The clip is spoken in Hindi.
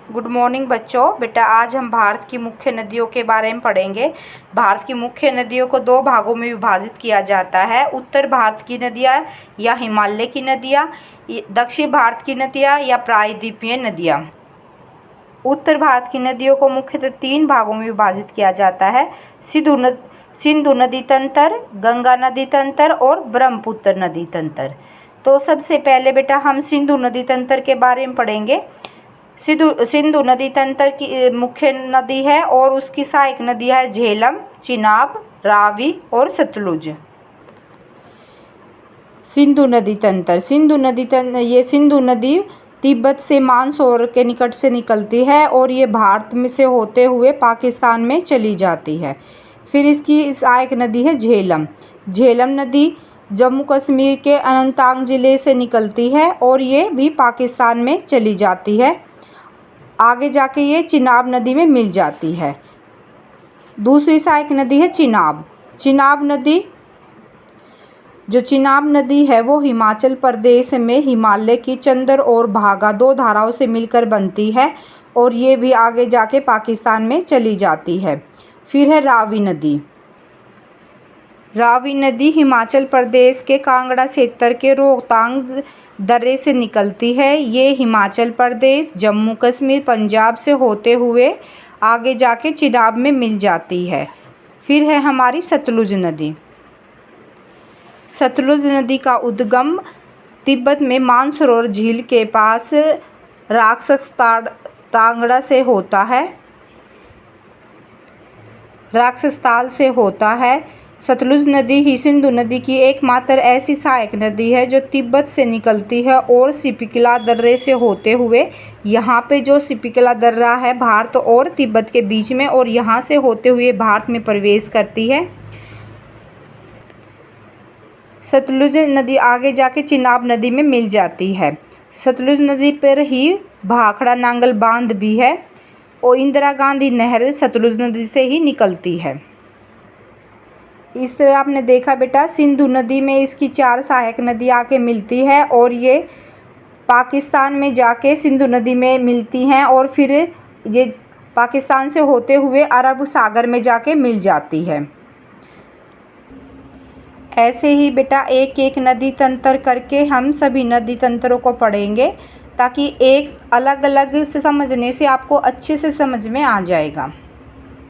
गुड मॉर्निंग बच्चों। बेटा आज हम भारत की मुख्य नदियों के बारे में पढ़ेंगे। भारत की मुख्य नदियों को दो भागों में विभाजित किया जाता है। उत्तर भारत की नदियाँ या हिमालय की नदियाँ, दक्षिण भारत की नदियाँ या प्रायद्वीपीय नदियाँ। उत्तर भारत की नदियों को मुख्यतः तीन भागों में विभाजित किया जाता है। सिंधु नदी तंत्र, गंगा नदी तंत्र और ब्रह्मपुत्र नदी तंत्र। तो सबसे पहले बेटा हम सिंधु नदी तंत्र के बारे में पढ़ेंगे। सिंधु नदी तंत्र की मुख्य नदी है और उसकी सहायक नदियाँ है झेलम, चिनाब, रावी और सतलुज। सिंधु नदी तंत्र। ये सिंधु नदी तिब्बत से मानसरोवर के निकट से निकलती है और ये भारत में से होते हुए पाकिस्तान में चली जाती है। फिर इसकी सहायक नदी है झेलम। झेलम नदी जम्मू कश्मीर के अनंतनाग ज़िले से निकलती है और ये भी पाकिस्तान में चली जाती है। आगे जाके ये चिनाब नदी में मिल जाती है। दूसरी सहायक नदी है चिनाब। चिनाब नदी है वो हिमाचल प्रदेश में हिमालय की चंदर और भागा दो धाराओं से मिलकर बनती है और ये भी आगे जाके पाकिस्तान में चली जाती है। फिर है रावी नदी। रावी नदी हिमाचल प्रदेश के कांगड़ा क्षेत्र के रोहतांग दर्रे से निकलती है। ये हिमाचल प्रदेश, जम्मू कश्मीर, पंजाब से होते हुए आगे जाके चिनाब में मिल जाती है। फिर है हमारी सतलुज नदी। सतलुज नदी का उद्गम तिब्बत में मानसरोवर झील के पास राक्षसताल से होता है। सतलुज नदी ही सिंधु नदी की एकमात्र ऐसी सहायक नदी है जो तिब्बत से निकलती है और सिपिकला दर्रे से होते हुए यहाँ पे जो सिपिकला दर्रा है भारत और तिब्बत के बीच में, और यहाँ से होते हुए भारत में प्रवेश करती है। सतलुज नदी आगे जाके चिनाब नदी में मिल जाती है। सतलुज नदी पर ही भाखड़ा नांगल बांध भी है और इंदिरा गांधी नहर सतलुज नदी से ही निकलती है। इस तरह आपने देखा बेटा, सिंधु नदी में इसकी चार सहायक नदी आके मिलती है और ये पाकिस्तान में जाके सिंधु नदी में मिलती हैं और फिर ये पाकिस्तान से होते हुए अरब सागर में जाके मिल जाती है। ऐसे ही बेटा एक एक नदी तंत्र करके हम सभी नदी तंत्रों को पढ़ेंगे ताकि एक अलग अलग से समझने से आपको अच्छे से समझ में आ जाएगा।